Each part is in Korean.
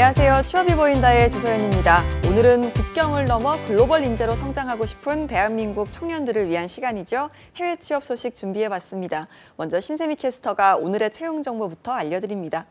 안녕하세요. 취업이 보인다의 조서연입니다. 오늘은 국경을 넘어 글로벌 인재로 성장하고 싶은 대한민국 청년들을 위한 시간이죠. 해외 취업 소식 준비해봤습니다. 먼저 신세미 캐스터가 오늘의 채용 정보부터 알려드립니다.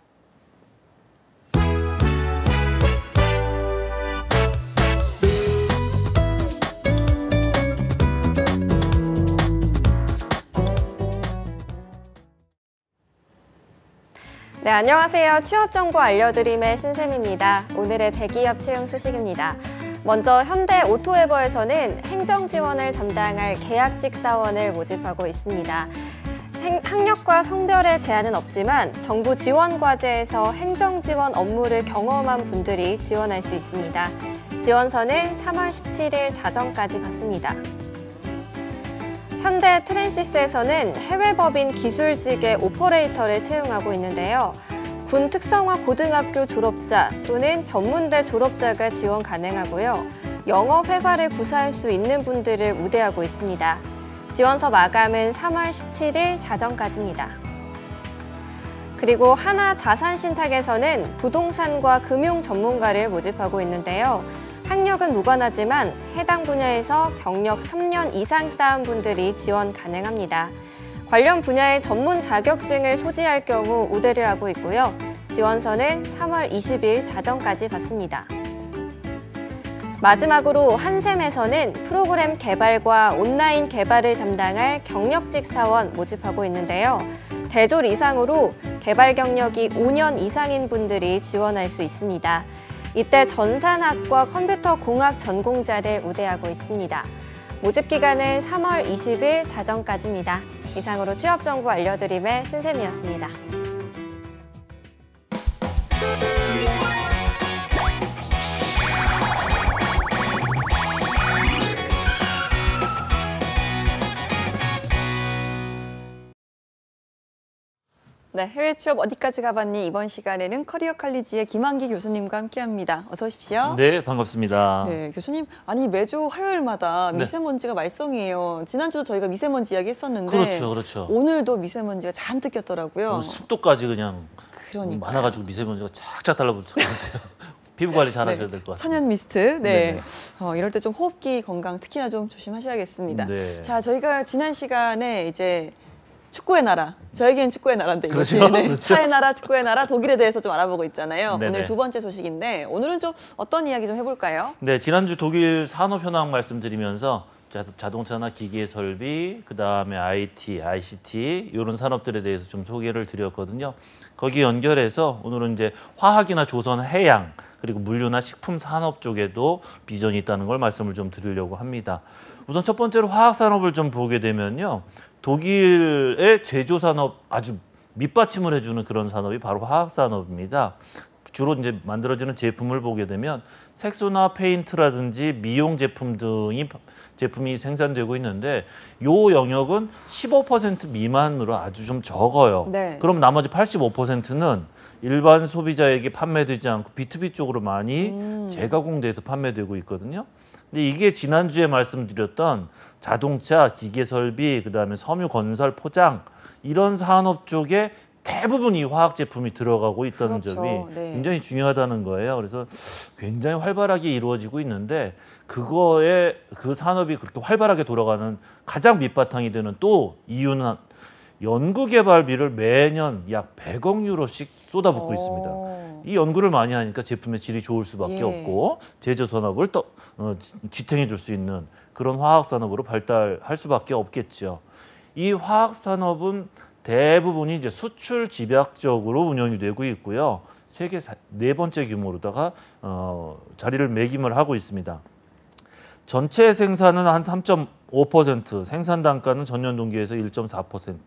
네, 안녕하세요. 취업 정보 알려드림의 신샘입니다. 오늘의 대기업 채용 소식입니다. 먼저 현대 오토에버에서는 행정 지원을 담당할 계약직 사원을 모집하고 있습니다. 학력과 성별에 제한은 없지만 정부 지원 과제에서 행정 지원 업무를 경험한 분들이 지원할 수 있습니다. 지원서는 3월 17일 자정까지 받습니다. 현대 트랜시스에서는 해외 법인 기술직의 오퍼레이터를 채용하고 있는데요. 군 특성화 고등학교 졸업자 또는 전문대 졸업자가 지원 가능하고요. 영어 회화를 구사할 수 있는 분들을 우대하고 있습니다. 지원서 마감은 3월 17일 자정까지입니다. 그리고 하나자산신탁에서는 부동산과 금융 전문가를 모집하고 있는데요. 학력은 무관하지만 해당 분야에서 경력 3년 이상 쌓은 분들이 지원 가능합니다. 관련 분야의 전문 자격증을 소지할 경우 우대를 하고 있고요. 지원서는 3월 20일 자정까지 받습니다. 마지막으로 한샘에서는 프로그램 개발과 온라인 개발을 담당할 경력직 사원 모집하고 있는데요. 대졸 이상으로 개발 경력이 5년 이상인 분들이 지원할 수 있습니다. 이때 전산학과 컴퓨터공학 전공자를 우대하고 있습니다. 모집 기간은 3월 20일 자정까지입니다. 이상으로 취업 정보 알려드림의 신샘이었습니다. 네, 해외 취업 어디까지 가봤니? 이번 시간에는 커리어 칼리지의 김한기 교수님과 함께합니다. 어서 오십시오. 네, 반갑습니다. 네, 교수님, 아니 매주 화요일마다 미세먼지가 말썽이에요. 지난주도 저희가 미세먼지 이야기했었는데 그렇죠. 오늘도 미세먼지가 잔뜩 꼈더라고요. 습도까지 그냥 그러니까요. 많아가지고 미세먼지가 쫙쫙 달라붙을 것 같아요. 피부 관리 잘 하셔야 될 것 같습니다. 천연 미스트. 네. 이럴 때 좀 호흡기 건강 특히나 좀 조심하셔야겠습니다. 네. 자, 저희가 지난 시간에 이제 축구의 나라, 저에겐 축구의 나라인데 이것이 그렇죠? 네. 그렇죠. 차의 나라, 축구의 나라, 독일에 대해서 좀 알아보고 있잖아요. 네네. 오늘 두 번째 소식인데 오늘은 좀 어떤 이야기 좀 해볼까요? 네, 지난주 독일 산업 현황 말씀드리면서 자동차나 기계 설비, 그다음에 IT, ICT 이런 산업들에 대해서 좀 소개를 드렸거든요. 거기 연결해서 오늘은 이제 화학이나 조선, 해양 그리고 물류나 식품 산업 쪽에도 비전이 있다는 걸 말씀을 좀 드리려고 합니다. 우선 첫 번째로 화학 산업을 좀 보게 되면요. 독일의 제조 산업 아주 밑받침을 해주는 그런 산업이 바로 화학 산업입니다. 주로 이제 만들어지는 제품을 보게 되면 색소나 페인트라든지 미용 제품 등이 제품이 생산되고 있는데 요 영역은 15% 미만으로 아주 좀 적어요. 네. 그럼 나머지 85%는 일반 소비자에게 판매되지 않고 B2B 쪽으로 많이 재가공돼서 판매되고 있거든요. 근데 이게 지난주에 말씀드렸던 자동차, 기계 설비, 그다음에 섬유 건설, 포장 이런 산업 쪽에 대부분이 화학 제품이 들어가고 있다는 그렇죠. 점이 네. 굉장히 중요하다는 거예요. 그래서 굉장히 활발하게 이루어지고 있는데 그거에 그 산업이 그렇게 활발하게 돌아가는 가장 밑바탕이 되는 또 이유는 연구개발비를 매년 약 100억 유로씩 쏟아붓고 있습니다. 이 연구를 많이 하니까 제품의 질이 좋을 수밖에 없고 제조 산업을 또 지탱해 줄 수 있는 그런 화학 산업으로 발달할 수밖에 없겠죠. 이 화학 산업은 대부분이 이제 수출 집약적으로 운영이 되고 있고요. 세계 네 번째 규모로다가 자리를 매김을 하고 있습니다. 전체 생산은 한 3.5%, 생산 단가는 전년 동기에서 1.4%,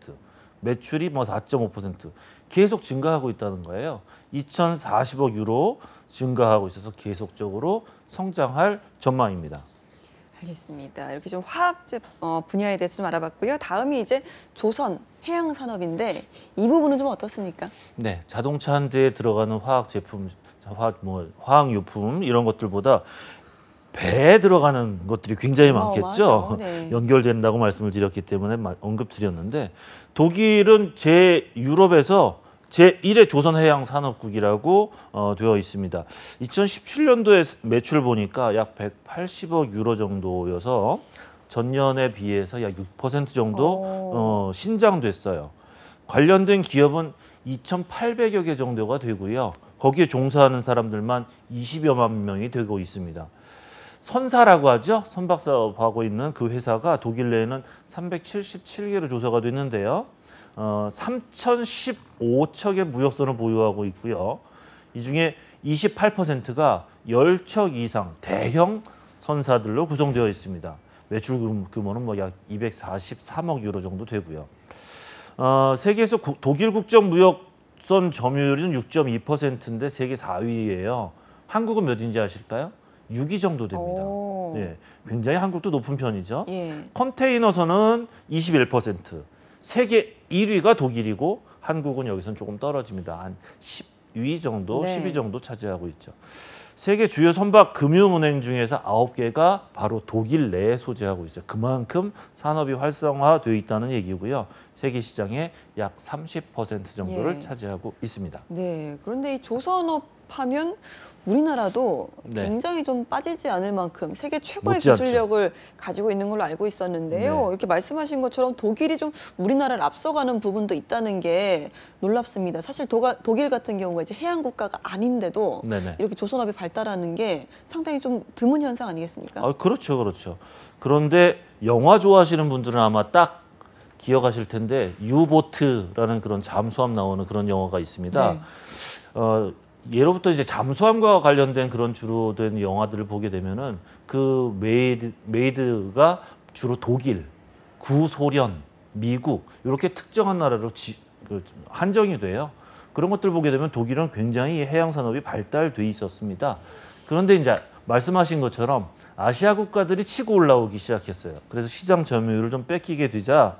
매출이 뭐 4.5% 계속 증가하고 있다는 거예요. 2,040억 유로 증가하고 있어서 계속적으로 성장할 전망입니다. 알겠습니다. 이렇게 좀 화학 분야에 대해서 좀 알아봤고요. 다음이 이제 조선, 해양 산업인데 이 부분은 좀 어떻습니까? 네, 자동차 한 대에 들어가는 화학 제품, 화학 유품 이런 것들보다 배에 들어가는 것들이 굉장히 많겠죠. 네. 연결된다고 말씀을 드렸기 때문에 언급드렸는데 독일은 유럽에서 제1의 조선해양산업국이라고 되어 있습니다. 2017년도에 매출 보니까 약 180억 유로 정도여서 전년에 비해서 약 6% 정도 신장됐어요. 관련된 기업은 2,800여 개 정도가 되고요. 거기에 종사하는 사람들만 20여만 명이 되고 있습니다. 선사라고 하죠. 선박사업하고 있는 그 회사가 독일 내에는 377개로 조사가 됐는데요. 3,015척의 무역선을 보유하고 있고요. 이 중에 28%가 10척 이상 대형 선사들로 구성되어 있습니다. 매출 규모는 뭐 약 243억 유로 정도 되고요. 세계에서 독일 국적 무역선 점유율은 6.2%인데 세계 4위예요. 한국은 몇인지 아실까요? 6위 정도 됩니다. 예, 굉장히 한국도 높은 편이죠. 예. 컨테이너선은 21%. 세계 1위가 독일이고 한국은 여기서는 조금 떨어집니다. 한 10위 정도, 네. 10위 정도 차지하고 있죠. 세계 주요 선박 금융은행 중에서 9개가 바로 독일 내에 소재하고 있어요. 그만큼 산업이 활성화되어 있다는 얘기고요. 세계 시장의 약 30% 정도를 예. 차지하고 있습니다. 네. 그런데 이 조선업 하면 우리나라도 네. 굉장히 좀 빠지지 않을 만큼 세계 최고의 못지않죠. 기술력을 가지고 있는 걸로 알고 있었는데요. 네. 이렇게 말씀하신 것처럼 독일이 좀 우리나라를 앞서가는 부분도 있다는 게 놀랍습니다. 사실 독일 같은 경우가 이제 해양 국가가 아닌데도 네네. 이렇게 조선업이 발달하는 게 상당히 좀 드문 현상 아니겠습니까? 그렇죠, 그렇죠. 그런데 영화 좋아하시는 분들은 아마 딱 기억하실 텐데 유보트라는 그런 잠수함 나오는 그런 영화가 있습니다. 네. 예로부터 이제 잠수함과 관련된 그런 주로 된 영화들을 보게 되면은 그 메이드가 주로 독일, 구소련, 미국 이렇게 특정한 나라로 한정이 돼요. 그런 것들 보게 되면 독일은 굉장히 해양 산업이 발달돼 있었습니다. 그런데 이제 말씀하신 것처럼 아시아 국가들이 치고 올라오기 시작했어요. 그래서 시장 점유율을 좀 뺏기게 되자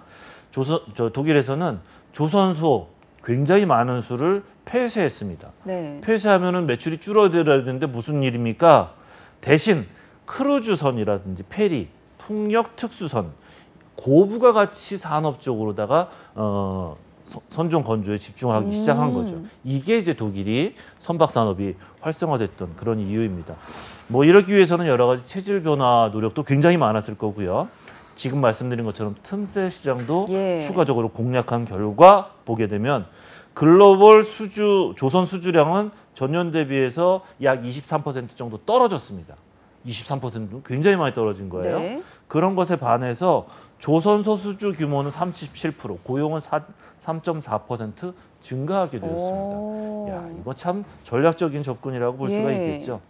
독일에서는 조선소 굉장히 많은 수를 폐쇄했습니다. 네. 폐쇄하면은 매출이 줄어들어야 되는데 무슨 일입니까? 대신 크루즈선이라든지 페리, 풍력 특수선, 고부가 가치 산업 쪽으로다가 선종 건조에 집중하기 시작한 거죠. 이게 이제 독일이 선박 산업이 활성화됐던 그런 이유입니다. 뭐 이러기 위해서는 여러 가지 체질 변화 노력도 굉장히 많았을 거고요. 지금 말씀드린 것처럼 틈새 시장도 예. 추가적으로 공략한 결과 보게 되면 글로벌 조선 수주량은 전년 대비해서 약 23% 정도 떨어졌습니다. 23%는 굉장히 많이 떨어진 거예요. 네. 그런 것에 반해서 조선소 수주 규모는 37%, 고용은 3.4% 증가하게 되었습니다. 야, 이거 참 전략적인 접근이라고 볼 수가 예. 있겠죠.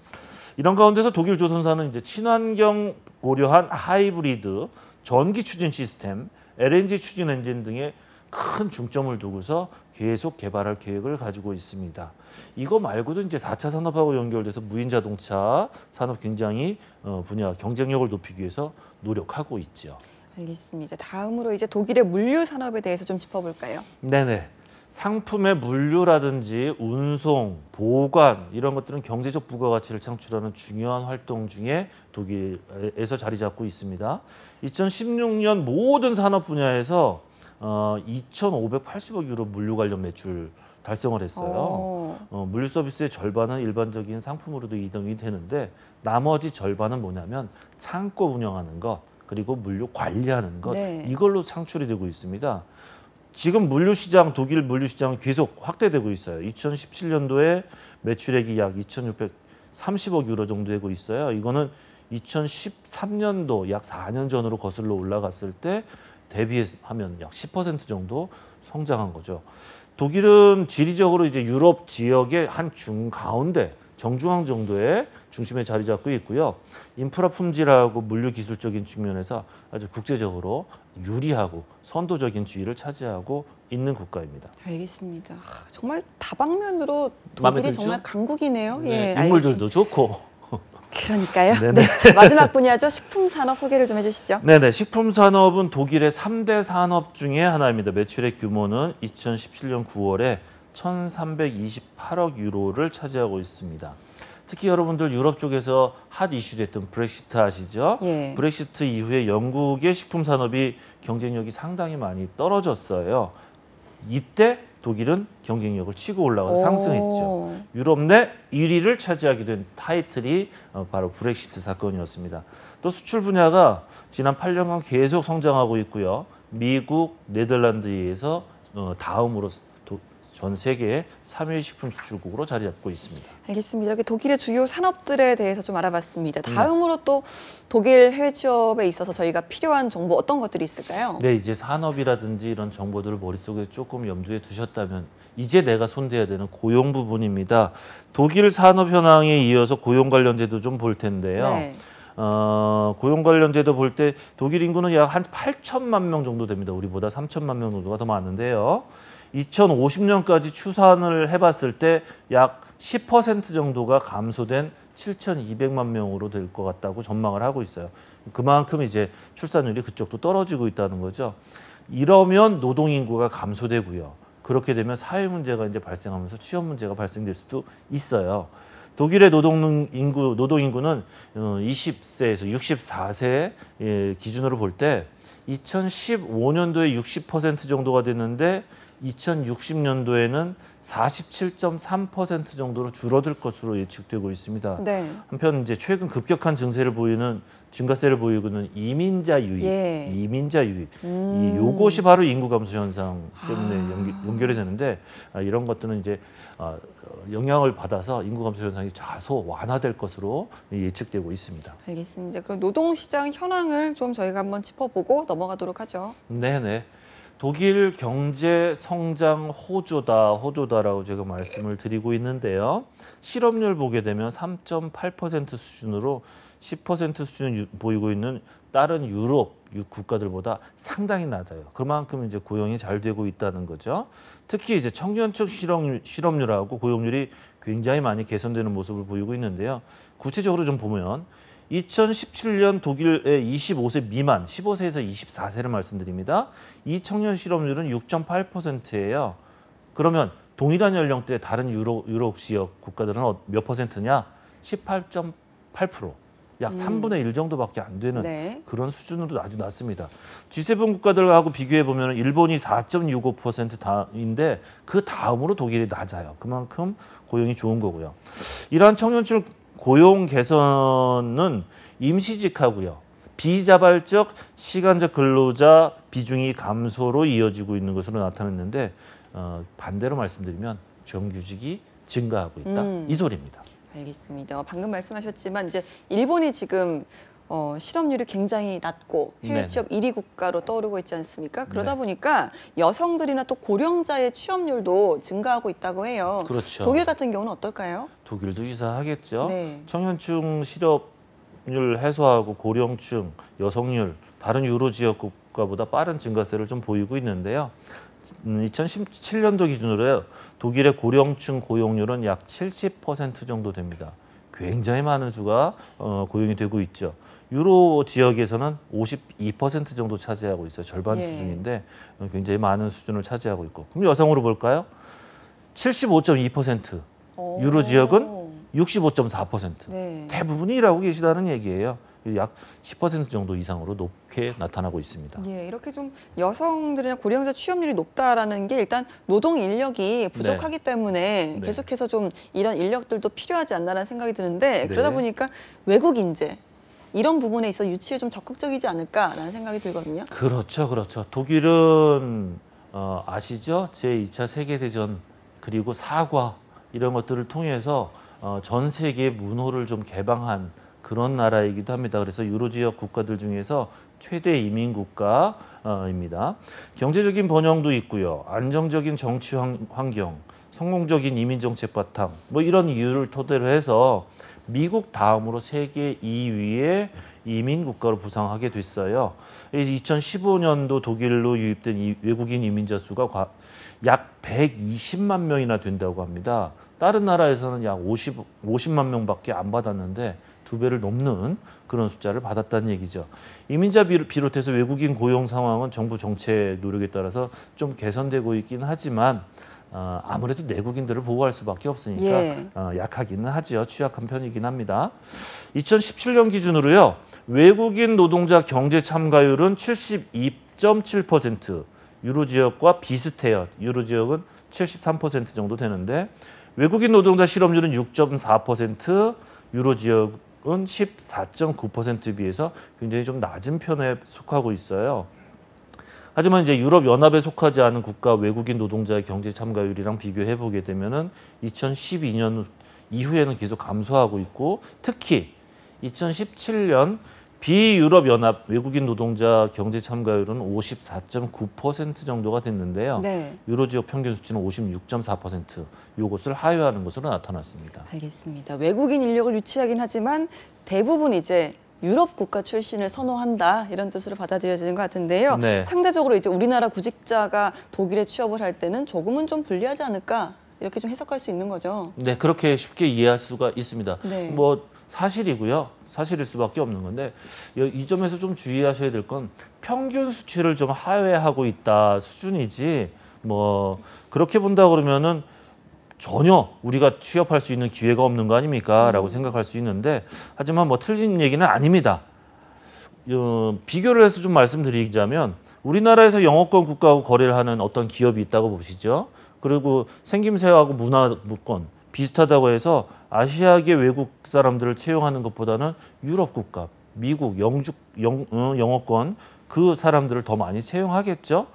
이런 가운데서 독일 조선사는 이제 친환경 고려한 하이브리드, 전기 추진 시스템, LNG 추진 엔진 등에 큰 중점을 두고서 계속 개발할 계획을 가지고 있습니다. 이거 말고도 이제 4차 산업하고 연결돼서 무인 자동차 산업 굉장히 분야 경쟁력을 높이기 위해서 노력하고 있죠. 알겠습니다. 다음으로 이제 독일의 물류 산업에 대해서 좀 짚어볼까요? 네네. 상품의 물류라든지 운송, 보관 이런 것들은 경제적 부가가치를 창출하는 중요한 활동 중에 독일에서 자리 잡고 있습니다. 2016년 모든 산업 분야에서 2,580억 유로 물류 관련 매출 달성을 했어요. 물류 서비스의 절반은 일반적인 상품으로도 이동이 되는데 나머지 절반은 뭐냐면 창고 운영하는 것 그리고 물류 관리하는 것 네. 이걸로 창출이 되고 있습니다. 지금 물류시장, 독일 물류시장은 계속 확대되고 있어요. 2017년도에 매출액이 약 2,630억 유로 정도 되고 있어요. 이거는 2013년도 약 4년 전으로 거슬러 올라갔을 때 대비하면 약 10% 정도 성장한 거죠. 독일은 지리적으로 이제 유럽 지역의 한 중가운데 정중앙 정도의 중심에 자리 잡고 있고요. 인프라 품질하고 물류 기술적인 측면에서 아주 국제적으로 유리하고 선도적인 지위를 차지하고 있는 국가입니다. 알겠습니다. 정말 다방면으로 마음에 독일이 들죠? 정말 강국이네요. 네, 예, 인물들도 좋고. 그러니까요. 네네. 네, 자, 마지막 분야죠. 식품 산업 소개를 좀 해주시죠. 네네. 식품 산업은 독일의 3대 산업 중에 하나입니다. 매출의 규모는 2017년 9월에 1,328억 유로를 차지하고 있습니다. 특히 여러분들 유럽 쪽에서 핫 이슈됐던 브렉시트 아시죠? 예. 브렉시트 이후에 영국의 식품 산업이 경쟁력이 상당히 많이 떨어졌어요. 이때 독일은 경쟁력을 치고 올라가서 오. 상승했죠. 유럽 내 1위를 차지하게 된 타이틀이 바로 브렉시트 사건이었습니다. 또 수출 분야가 지난 8년간 계속 성장하고 있고요. 미국, 네덜란드에 의해서 다음으로 전 세계의 3위 식품 수출국으로 자리 잡고 있습니다. 알겠습니다. 이렇게 독일의 주요 산업들에 대해서 좀 알아봤습니다. 다음으로 또 독일 해외 취업에 있어서 저희가 필요한 정보 어떤 것들이 있을까요? 네, 이제 산업이라든지 이런 정보들을 머릿속에 조금 염두에 두셨다면 이제 내가 손대야 되는 고용 부분입니다. 독일 산업 현황에 이어서 고용 관련제도 좀 볼 텐데요. 네. 고용 관련제도 볼 때 독일 인구는 약 한 8천만 명 정도 됩니다. 우리보다 3천만 명 정도가 더 많은데요. 2050년까지 추산을 해봤을 때 약 10% 정도가 감소된 7,200만 명으로 될 것 같다고 전망을 하고 있어요. 그만큼 이제 출산율이 그쪽도 떨어지고 있다는 거죠. 이러면 노동 인구가 감소되고요. 그렇게 되면 사회 문제가 이제 발생하면서 취업 문제가 발생될 수도 있어요. 독일의 노동 인구는 20세에서 64세 기준으로 볼 때 2015년도에 60% 정도가 됐는데 2060년도에는 47.3% 정도로 줄어들 것으로 예측되고 있습니다. 네. 한편 이제 최근 급격한 증가세를 보이고는 이민자 유입, 예. 요것이 바로 인구 감소 현상 때문에 연결이 되는데 이런 것들은 이제 영향을 받아서 인구 감소 현상이 다소 완화될 것으로 예측되고 있습니다. 알겠습니다. 그럼 노동시장 현황을 좀 저희가 한번 짚어보고 넘어가도록 하죠. 네네. 독일 경제 성장 호조다라고 제가 말씀을 드리고 있는데요. 실업률 보게 되면 3.8% 수준으로 10% 수준을 보이고 있는 다른 유럽 국가들보다 상당히 낮아요. 그만큼 이제 고용이 잘 되고 있다는 거죠. 특히 이제 청년층 실업률하고 고용률이 굉장히 많이 개선되는 모습을 보이고 있는데요. 구체적으로 좀 보면 2017년 독일의 25세 미만, 15세에서 24세를 말씀드립니다. 이 청년 실업률은 6.8%예요. 그러면 동일한 연령대 다른 유럽 지역 국가들은 몇 퍼센트냐? 18.8%. 약 3분의 1 정도밖에 안 되는 네. 그런 수준으로 아주 낮습니다. G7 국가들하고 비교해 보면 일본이 4.65%인데 그 다음으로 독일이 낮아요. 그만큼 고용이 좋은 거고요. 이러한 청년층 고용 개선은 임시직하고요. 비자발적 시간적 근로자 비중이 감소로 이어지고 있는 것으로 나타났는데 반대로 말씀드리면 정규직이 증가하고 있다. 이 소리입니다. 알겠습니다. 방금 말씀하셨지만 이제 일본이 지금 실업률이 굉장히 낮고 해외 네네. 취업 1위 국가로 떠오르고 있지 않습니까? 그러다 네. 보니까 여성들이나 또 고령자의 취업률도 증가하고 있다고 해요. 그렇죠. 독일 같은 경우는 어떨까요? 독일도 유사하겠죠. 네. 청년층 실업률 해소하고 고령층, 여성률 다른 유로 지역 국가보다 빠른 증가세를 좀 보이고 있는데요. 2017년도 기준으로요. 독일의 고령층 고용률은 약 70% 정도 됩니다. 굉장히 많은 수가 고용이 되고 있죠. 유로 지역에서는 52% 정도 차지하고 있어요. 절반 예. 수준인데 굉장히 많은 수준을 차지하고 있고. 그럼 여성으로 볼까요? 75.2%. 유로 지역은 65.4%. 네. 대부분이 일하고 계시다는 얘기예요. 약 10% 정도 이상으로 높게 나타나고 있습니다. 예, 이렇게 좀 여성들이나 고령자 취업률이 높다라는 게 일단 노동 인력이 부족하기 때문에 네. 계속해서 좀 이런 인력들도 필요하지 않나라는 생각이 드는데 그러다 네. 보니까 외국 인재 이런 부분에 있어 유치에 좀 적극적이지 않을까라는 생각이 들거든요. 그렇죠, 그렇죠. 독일은 아시죠? 제2차 세계대전 그리고 사과 이런 것들을 통해서 전 세계 문호를 좀 개방한 그런 나라이기도 합니다. 그래서 유로 지역 국가들 중에서 최대 이민 국가입니다. 경제적인 번영도 있고요. 안정적인 정치 환경, 성공적인 이민 정책 바탕, 뭐 이런 이유를 토대로 해서 미국 다음으로 세계 2위의 이민 국가로 부상하게 됐어요. 2015년도 독일로 유입된 외국인 이민자 수가 약 120만 명이나 된다고 합니다. 다른 나라에서는 약 50만 명밖에 안 받았는데 2배를 넘는 그런 숫자를 받았다는 얘기죠. 이민자 비롯해서 외국인 고용 상황은 정부 정책 노력에 따라서 좀 개선되고 있긴 하지만 아무래도 내국인들을 보호할 수밖에 없으니까 예. 약하기는 하죠. 취약한 편이긴 합니다. 2017년 기준으로요. 외국인 노동자 경제 참가율은 72.7%, 유로 지역과 비슷해요. 유로 지역은 73% 정도 되는데 외국인 노동자 실업률은 6.4%, 유로 지역은 14.9%에 비해서 굉장히 좀 낮은 편에 속하고 있어요. 하지만 이제 유럽 연합에 속하지 않은 국가 외국인 노동자의 경제 참가율이랑 비교해 보게 되면은 2012년 이후에는 계속 감소하고 있고, 특히 2017년 비유럽 연합 외국인 노동자 경제 참가율은 54.9% 정도가 됐는데요. 네. 유로 지역 평균 수치는 56.4%, 이것을 하회하는 것으로 나타났습니다. 알겠습니다. 외국인 인력을 유치하긴 하지만 대부분 이제 유럽 국가 출신을 선호한다 이런 뜻으로 받아들여지는 것 같은데요. 네. 상대적으로 이제 우리나라 구직자가 독일에 취업을 할 때는 조금은 좀 불리하지 않을까 이렇게 좀 해석할 수 있는 거죠. 네, 그렇게 쉽게 이해할 수가 있습니다. 네. 뭐 사실이고요. 사실일 수밖에 없는 건데 이 점에서 좀 주의하셔야 될 건 평균 수치를 좀 하회하고 있다 수준이지, 뭐 그렇게 본다 그러면은 전혀 우리가 취업할 수 있는 기회가 없는 거 아닙니까? 라고 생각할 수 있는데, 하지만 뭐 틀린 얘기는 아닙니다. 비교를 해서 좀 말씀드리자면 우리나라에서 영어권 국가하고 거래를 하는 어떤 기업이 있다고 보시죠. 그리고 생김새하고 문화권 비슷하다고 해서 아시아계 외국 사람들을 채용하는 것보다는 유럽 국가, 미국, 영어권 그 사람들을 더 많이 채용하겠죠.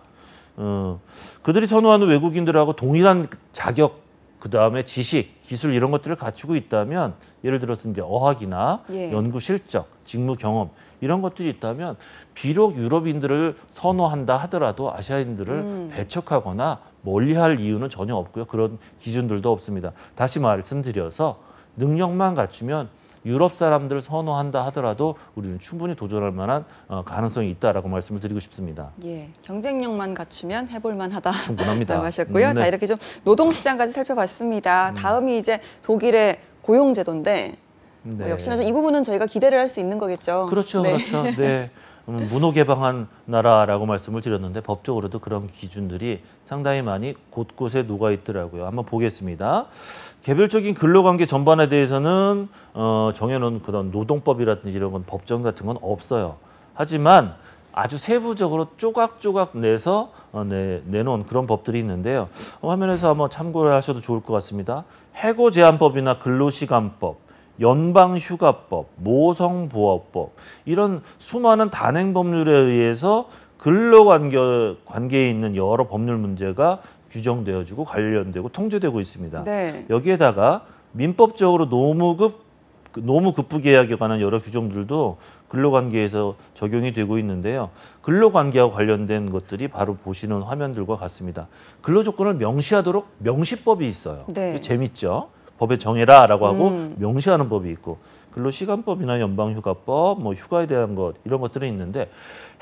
그들이 선호하는 외국인들하고 동일한 자격, 그다음에 지식, 기술 이런 것들을 갖추고 있다면, 예를 들어서 이제 어학이나 예. 연구 실적, 직무 경험 이런 것들이 있다면 비록 유럽인들을 선호한다 하더라도 아시아인들을 배척하거나 멀리할 이유는 전혀 없고요. 그런 기준들도 없습니다. 다시 말씀드려서 능력만 갖추면 유럽 사람들을 선호한다 하더라도 우리는 충분히 도전할 만한 가능성이 있다라고 말씀을 드리고 싶습니다. 예, 경쟁력만 갖추면 해볼 만하다. 충분합니다. 하셨고요. 네. 자, 이렇게 좀 노동시장까지 살펴봤습니다. 다음이 이제 독일의 고용제도인데 네. 역시나 좀 이 부분은 저희가 기대를 할 수 있는 거겠죠. 그렇죠, 네. 그렇죠. 네. 문호개방한 나라라고 말씀을 드렸는데 법적으로도 그런 기준들이 상당히 많이 곳곳에 녹아 있더라고요. 한번 보겠습니다. 개별적인 근로관계 전반에 대해서는 정해놓은 그런 노동법이라든지 이런 건 법정 같은 건 없어요. 하지만 아주 세부적으로 조각조각 내서 내놓은 그런 법들이 있는데요. 화면에서 한번 참고를 하셔도 좋을 것 같습니다. 해고제한법이나 근로시간법, 연방휴가법, 모성보호법, 이런 수많은 단행 법률에 의해서 근로관계에 있는 여러 법률 문제가 규정되어지고 관련되고 통제되고 있습니다. 네. 여기에다가 민법적으로 노무급부계약에 관한 여러 규정들도 근로관계에서 적용이 되고 있는데요. 근로관계와 관련된 것들이 바로 보시는 화면들과 같습니다. 근로조건을 명시하도록 명시법이 있어요. 네. 재밌죠? 법에 정해라라고 하고 명시하는 법이 있고, 근로시간법이나 연방휴가법, 뭐 휴가에 대한 것 이런 것들은 있는데,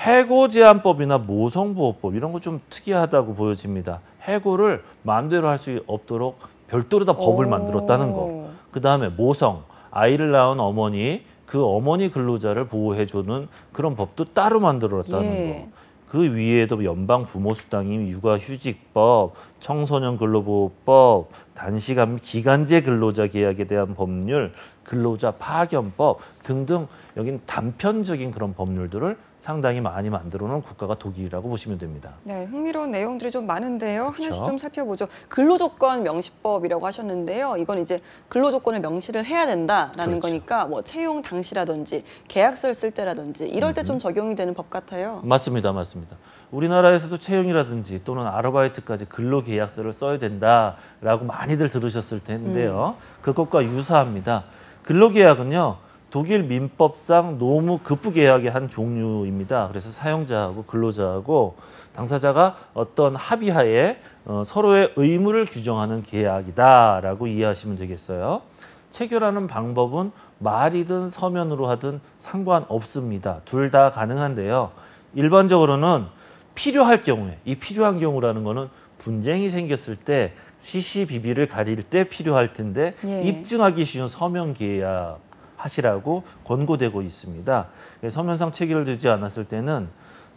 해고제한법이나 모성보호법 이런 거 좀 특이하다고 보여집니다. 해고를 마음대로 할 수 없도록 별도로 다 법을 만들었다는 거. 그다음에 모성, 아이를 낳은 어머니, 그 어머니 근로자를 보호해주는 그런 법도 따로 만들어놨다는 예. 거. 그 위에도 연방 부모수당임, 육아휴직법, 청소년 근로보호법, 단시간 기간제 근로자 계약에 대한 법률, 근로자 파견법 등등, 여긴 단편적인 그런 법률들을 상당히 많이 만들어 놓은 국가가 독일이라고 보시면 됩니다. 네, 흥미로운 내용들이 좀 많은데요. 하나씩 그렇죠. 좀 살펴보죠. 근로조건 명시법이라고 하셨는데요. 이건 이제 근로조건을 명시를 해야 된다라는 그렇죠. 거니까 뭐 채용 당시라든지 계약서를 쓸 때라든지 이럴 때 좀 적용이 되는 법 같아요. 맞습니다, 맞습니다. 우리나라에서도 채용이라든지 또는 아르바이트까지 근로계약서를 써야 된다라고 많이들 들으셨을 텐데요. 그것과 유사합니다. 근로계약은요, 독일 민법상 노무급부계약의 한 종류입니다. 그래서 사용자하고 근로자하고 당사자가 어떤 합의하에 서로의 의무를 규정하는 계약이다라고 이해하시면 되겠어요. 체결하는 방법은 말이든 서면으로 하든 상관없습니다. 둘 다 가능한데요. 일반적으로는 필요할 경우에, 이 필요한 경우라는 거는 분쟁이 생겼을 때 시시비비를 가릴 때 필요할 텐데, 예. 입증하기 쉬운 서면 계약 하시라고 권고되고 있습니다. 서면상 체결되지 않았을 때는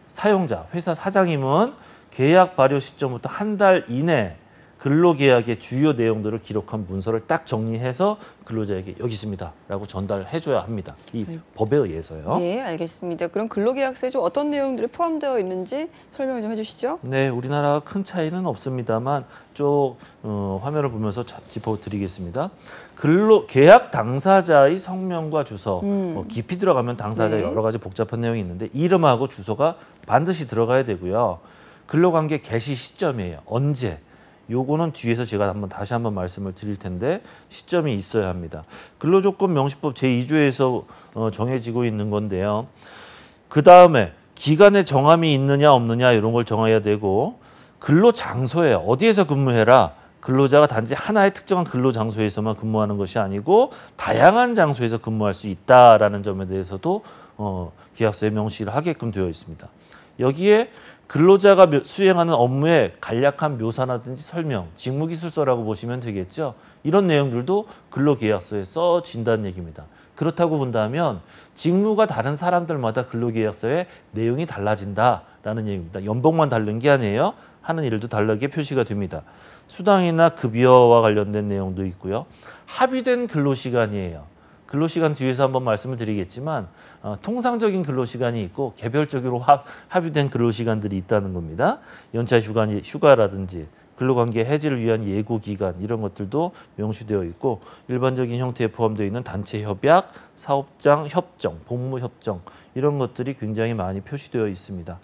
사용자, 회사 사장님은 계약 발효 시점부터 한 달 이내 근로계약의 주요 내용들을 기록한 문서를 딱 정리해서 근로자에게 여기 있습니다라고 전달해줘야 합니다. 이 법에 의해서요. 네, 알겠습니다. 그럼 근로계약서에 좀 어떤 내용들이 포함되어 있는지 설명을 좀 해주시죠. 네, 우리나라와 큰 차이는 없습니다만 쭉 화면을 보면서 짚어드리겠습니다. 계약 당사자의 성명과 주소, 깊이 들어가면 당사자 네. 여러 가지 복잡한 내용이 있는데 이름하고 주소가 반드시 들어가야 되고요. 근로관계 개시 시점이에요. 언제? 요거는 뒤에서 제가 다시 한번 말씀을 드릴 텐데 시점이 있어야 합니다. 근로조건 명시법 제2조에서 정해지고 있는 건데요. 그 다음에 기간에 정함이 있느냐 없느냐 이런 걸 정해야 되고 근로 장소에 어디에서 근무해라. 근로자가 단지 하나의 특정한 근로 장소에서만 근무하는 것이 아니고 다양한 장소에서 근무할 수 있다라는 점에 대해서도 계약서에 명시를 하게끔 되어 있습니다. 여기에 근로자가 수행하는 업무의 간략한 묘사라든지 설명, 직무기술서라고 보시면 되겠죠. 이런 내용들도 근로계약서에 써진다는 얘기입니다. 그렇다고 본다면 직무가 다른 사람들마다 근로계약서에 내용이 달라진다라는 얘기입니다. 연봉만 다른 게 아니에요. 하는 일도 다르게 표시가 됩니다. 수당이나 급여와 관련된 내용도 있고요. 합의된 근로시간이에요. 근로시간 뒤에서 한번 말씀을 드리겠지만 통상적인 근로시간이 있고 개별적으로 합의된 근로시간들이 있다는 겁니다. 연차 휴가라든지 근로관계 해지를 위한 예고기간 이런 것들도 명시되어 있고 일반적인 형태에 포함되어 있는 단체 협약, 사업장 협정, 복무 협정 이런 것들이 굉장히 많이 표시되어 있습니다.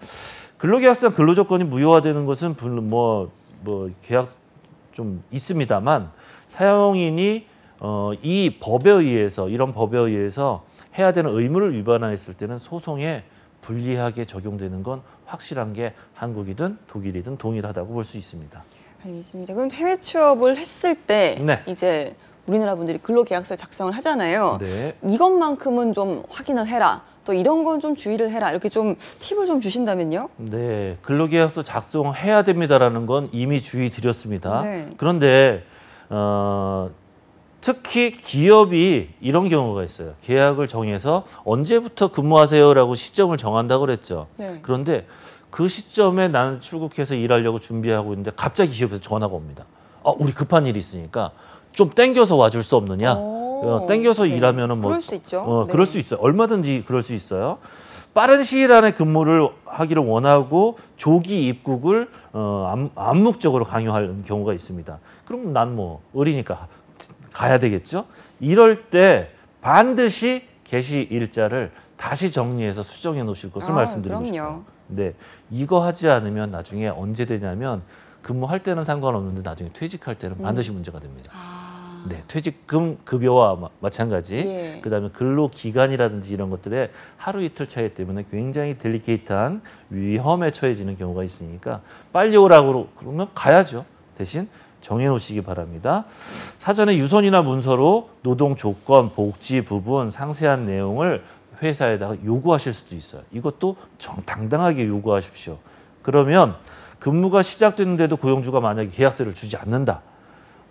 근로계약상 근로조건이 무효화되는 것은 뭐 계약 좀 있습니다만 사용인이 이 법에 의해서 이런 법에 의해서 해야 되는 의무를 위반했을 때는 소송에 불리하게 적용되는 건 확실한 게 한국이든 독일이든 동일하다고 볼 수 있습니다. 알겠습니다. 그럼 해외 취업을 했을 때 네. 이제 우리나라 분들이 근로계약서를 작성을 하잖아요. 네. 이것만큼은 좀 확인을 해라. 또 이런 건 좀 주의를 해라. 이렇게 좀 팁을 좀 주신다면요? 네, 근로계약서 작성해야 됩니다라는 건 이미 주의 드렸습니다. 네. 그런데 특히 기업이 이런 경우가 있어요. 계약을 정해서 언제부터 근무하세요라고 시점을 정한다고 그랬죠. 네. 그런데 그 시점에 나는 출국해서 일하려고 준비하고 있는데 갑자기 기업에서 전화가 옵니다. 우리 급한 일이 있으니까 좀 땡겨서 와줄 수 없느냐? 땡겨서 네. 일하면은 뭐 그럴 수 있죠. 네. 그럴 수 있어요. 얼마든지 그럴 수 있어요. 빠른 시일 안에 근무를 하기를 원하고 조기 입국을 암묵적으로 강요하는 경우가 있습니다. 그럼 난 뭐 어리니까 가야 되겠죠. 이럴 때 반드시 개시 일자를 다시 정리해서 수정해 놓으실 것을 말씀드리고 그럼요. 싶어요. 네, 이거 하지 않으면 나중에 언제 되냐면 근무할 때는 상관없는데 나중에 퇴직할 때는 반드시 문제가 됩니다. 네, 퇴직금 급여와 마찬가지. 예. 그다음에 근로 기간이라든지 이런 것들에 하루 이틀 차이 때문에 굉장히 델리케이트한 위험에 처해지는 경우가 있으니까 빨리 오라고 그러면 가야죠. 대신 정해놓으시기 바랍니다. 사전에 유선이나 문서로 노동 조건, 복지 부분 상세한 내용을 회사에다가 요구하실 수도 있어요. 이것도 당당하게 요구하십시오. 그러면 근무가 시작됐는데도 고용주가 만약에 계약서를 주지 않는다.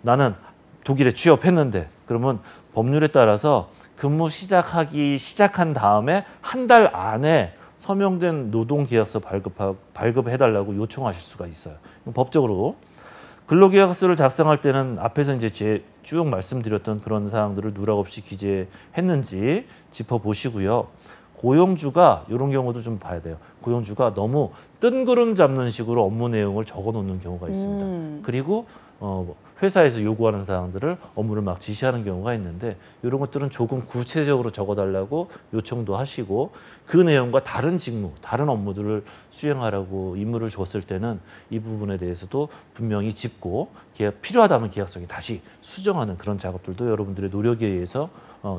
나는 독일에 취업했는데 그러면 법률에 따라서 근무 시작한 다음에 한 달 안에 서명된 노동계약서 발급해달라고 요청하실 수가 있어요. 법적으로. 근로계약서를 작성할 때는 앞에서 이제 쭉 말씀드렸던 그런 사항들을 누락 없이 기재했는지 짚어보시고요. 고용주가 이런 경우도 좀 봐야 돼요. 고용주가 너무 뜬구름 잡는 식으로 업무 내용을 적어놓는 경우가 있습니다. 그리고 회사에서 요구하는 사항들을 업무를 막 지시하는 경우가 있는데 이런 것들은 조금 구체적으로 적어달라고 요청도 하시고 그 내용과 다른 직무, 다른 업무들을 수행하라고 임무를 줬을 때는 이 부분에 대해서도 분명히 짚고 필요하다면 계약서에 다시 수정하는 그런 작업들도 여러분들의 노력에 의해서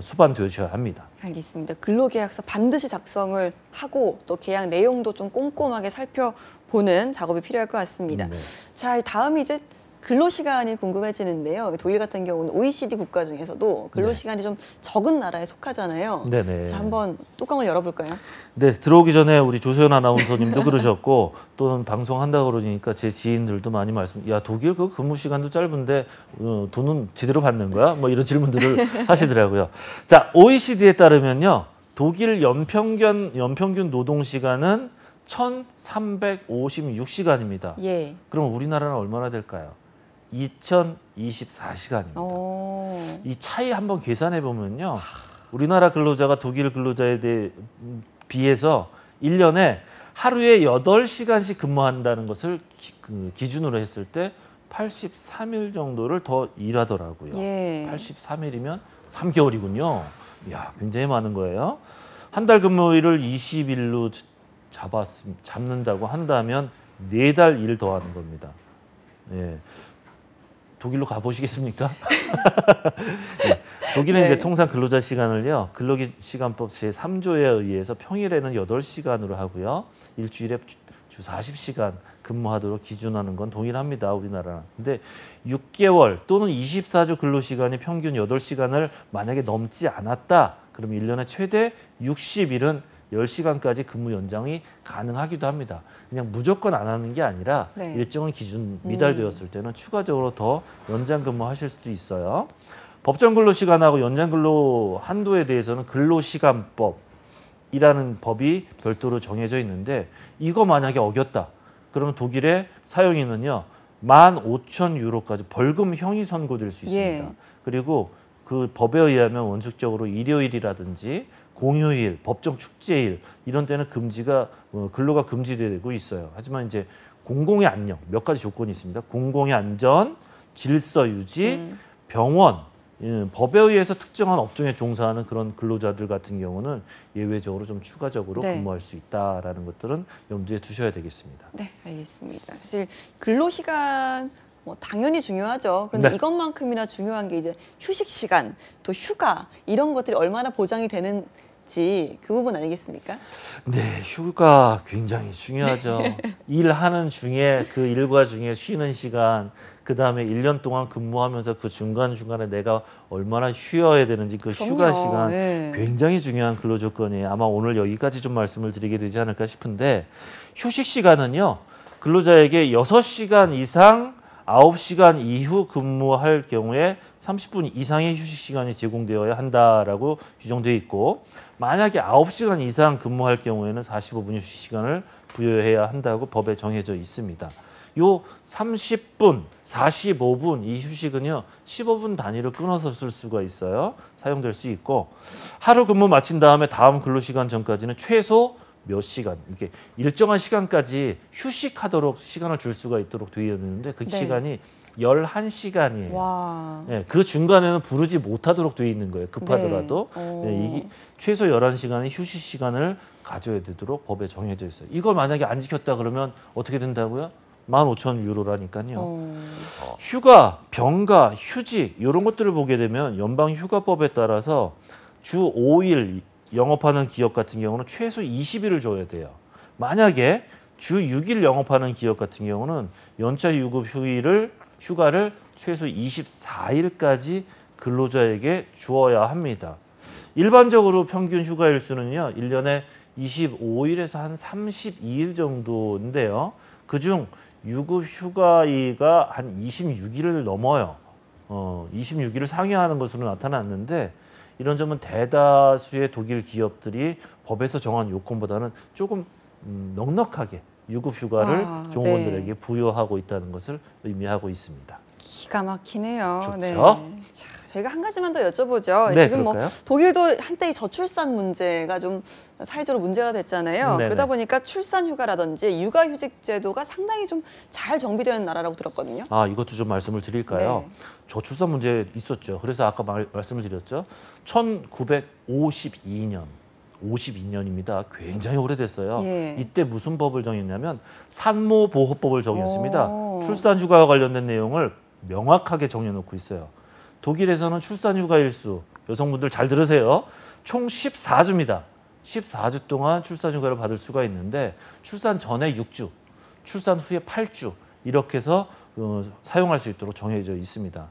수반되셔야 합니다. 알겠습니다. 근로계약서 반드시 작성을 하고 또 계약 내용도 좀 꼼꼼하게 살펴보는 작업이 필요할 것 같습니다. 네. 자, 다음이 이제 근로시간이 궁금해지는데요. 독일 같은 경우는 OECD 국가 중에서도 근로시간이 좀 적은 나라에 속하잖아요. 네네. 자, 한번 뚜껑을 열어볼까요? 네, 들어오기 전에 우리 조소연 아나운서님도 그러셨고 또는 방송한다고 그러니까 제 지인들도 많이 야, 독일 그 근무 시간도 짧은데 돈은 제대로 받는 거야? 뭐 이런 질문들을 하시더라고요. 자, OECD에 따르면요. 독일 연평균 노동 시간은 1,356시간입니다. 예. 그럼 우리나라는 얼마나 될까요? 2024시간입니다. 오. 이 차이 한번 계산해 보면요. 우리나라 근로자가 독일 근로자에 비해서 1년에 하루에 8시간씩 근무한다는 것을 기준으로 했을 때 83일 정도를 더 일하더라고요. 예. 83일이면 3개월이군요. 이야, 굉장히 많은 거예요. 한 달 근무일을 20일로 잡는다고 한다면 4달 일 더 하는 겁니다. 예. 독일로 가보시겠습니까? 네. 독일은 네. 이제 통상 근로자 시간을요. 근로시간법 제3조에 의해서 평일에는 8시간으로 하고요. 일주일에 주 40시간 근무하도록 기준하는 건 동일합니다. 우리나라랑. 근데 6개월 또는 24주 근로시간이 평균 8시간을 만약에 넘지 않았다. 그럼 1년에 최대 60일은 10시간까지 근무 연장이 가능하기도 합니다. 그냥 무조건 안 하는 게 아니라 네. 일정한 기준 미달되었을 때는 추가적으로 더 연장 근무하실 수도 있어요. 법정 근로시간하고 연장 근로 한도에 대해서는 근로시간법이라는 법이 별도로 정해져 있는데 이거 만약에 어겼다. 그러면 독일의 사용인은요. 15,000유로까지 벌금형이 선고될 수 있습니다. 예. 그리고 그 법에 의하면 원칙적으로 일요일이라든지 공휴일, 법정 축제일 이런 때는 금지가 근로가 금지되고 있어요. 하지만 이제 공공의 안녕 몇 가지 조건이 있습니다. 공공의 안전, 질서 유지, 병원, 법에 의해서 특정한 업종에 종사하는 그런 근로자들 같은 경우는 예외적으로 좀 추가적으로 네. 근무할 수 있다라는 것들은 염두에 두셔야 되겠습니다. 네, 알겠습니다. 사실 근로시간 뭐 당연히 중요하죠. 그런데 네. 이것만큼이나 중요한 게 이제 휴식 시간, 또 휴가 이런 것들이 얼마나 보장이 되는지 그 부분 아니겠습니까? 네, 휴가 굉장히 중요하죠. 일하는 중에 그 일과 중에 쉬는 시간, 그 다음에 1년 동안 근무하면서 그 중간중간에 내가 얼마나 쉬어야 되는지 그 휴가 그럼요. 시간 네. 굉장히 중요한 근로 조건이에요. 아마 오늘 여기까지 좀 말씀을 드리게 되지 않을까 싶은데 휴식 시간은요. 근로자에게 6시간 이상 9시간 이후 근무할 경우에 30분 이상의 휴식 시간이 제공되어야 한다라고 규정되어 있고 만약에 9시간 이상 근무할 경우에는 45분 휴식 시간을 부여해야 한다고 법에 정해져 있습니다. 요 30분, 45분 이 휴식은요 15분 단위로 끊어서 쓸 수가 있어요. 사용될 수 있고 하루 근무 마친 다음에 다음 근로시간 전까지는 최소 몇 시간 이게 일정한 시간까지 휴식하도록 시간을 줄 수가 있도록 되어 있는데 그 네. 시간이 11시간이에요. 와. 네, 그 중간에는 부르지 못하도록 되어 있는 거예요. 급하더라도. 네. 네, 이게 최소 11시간의 휴식 시간을 가져야 되도록 법에 정해져 있어요. 이걸 만약에 안 지켰다 그러면 어떻게 된다고요? 15,000유로라니까요. 휴가, 병가, 휴직 이런 것들을 보게 되면 연방휴가법에 따라서 주 5일 영업하는 기업 같은 경우는 최소 20일을 줘야 돼요. 만약에 주 6일 영업하는 기업 같은 경우는 연차 유급 휴가를 최소 24일까지 근로자에게 주어야 합니다. 일반적으로 평균 휴가 일수는요. 1년에 25일에서 한 32일 정도인데요. 그중 유급 휴가가 한 26일을 넘어요. 26일을 상회하는 것으로 나타났는데 이런 점은 대다수의 독일 기업들이 법에서 정한 요건보다는 조금 넉넉하게 유급 휴가를 종업원들에게 네. 부여하고 있다는 것을 의미하고 있습니다. 기가 막히네요. 좋죠? 네. 자, 저희가 한 가지만 더 여쭤보죠. 네, 지금 그럴까요? 뭐 독일도 한때 이 저출산 문제가 좀 사회적으로 문제가 됐잖아요. 네네. 그러다 보니까 출산휴가라든지 육아휴직 제도가 상당히 좀 잘 정비되어 있는 나라라고 들었거든요. 아, 이것도 좀 말씀을 드릴까요? 네. 저출산 문제 있었죠. 그래서 아까 말씀을 드렸죠. 1952년, 52년입니다. 굉장히 오래됐어요. 예. 이때 무슨 법을 정했냐면 산모보호법을 정했습니다. 오. 출산휴가와 관련된 내용을 명확하게 정해놓고 있어요. 독일에서는 출산휴가 일수, 여성분들 잘 들으세요. 총 14주입니다. 14주 동안 출산휴가를 받을 수가 있는데 출산 전에 6주, 출산 후에 8주 이렇게 해서 사용할 수 있도록 정해져 있습니다.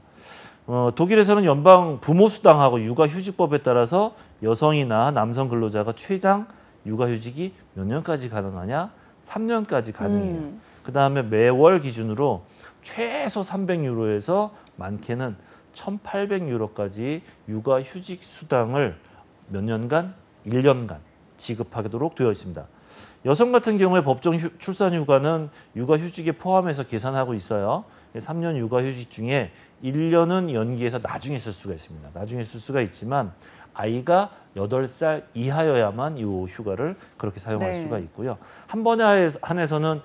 독일에서는 연방 부모수당하고 육아휴직법에 따라서 여성이나 남성 근로자가 최장 육아휴직이 몇 년까지 가능하냐? 3년까지 가능해요. 그다음에 매월 기준으로 최소 300유로에서 많게는 1,800유로까지 육아휴직 수당을 몇 년간? 1년간 지급하도록 되어 있습니다. 여성 같은 경우에 법정 출산 휴가는 육아휴직에 포함해서 계산하고 있어요. 3년 육아휴직 중에 1년은 연기해서 나중에 쓸 수가 있습니다. 나중에 쓸 수가 있지만 아이가 8살 이하여야만 이 휴가를 그렇게 사용할 네. 수가 있고요. 한 번에 한해서는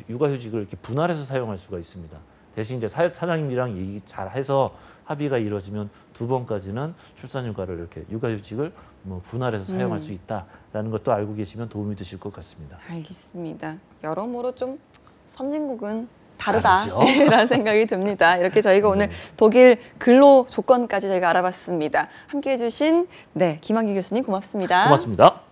육아휴직을 이렇게 분할해서 사용할 수가 있습니다. 대신 이제 사장님이랑 얘기 잘 해서 합의가 이루어지면 2번까지는 출산휴가를 이렇게 육아휴직을 분할해서 사용할 수 있다라는 것도 알고 계시면 도움이 되실 것 같습니다. 알겠습니다. 여러모로 좀 선진국은 다르죠? 다르다라는 생각이 듭니다. 이렇게 저희가 오늘 독일 근로 조건까지 저희가 알아봤습니다. 함께해 주신 김한기 교수님 고맙습니다. 고맙습니다.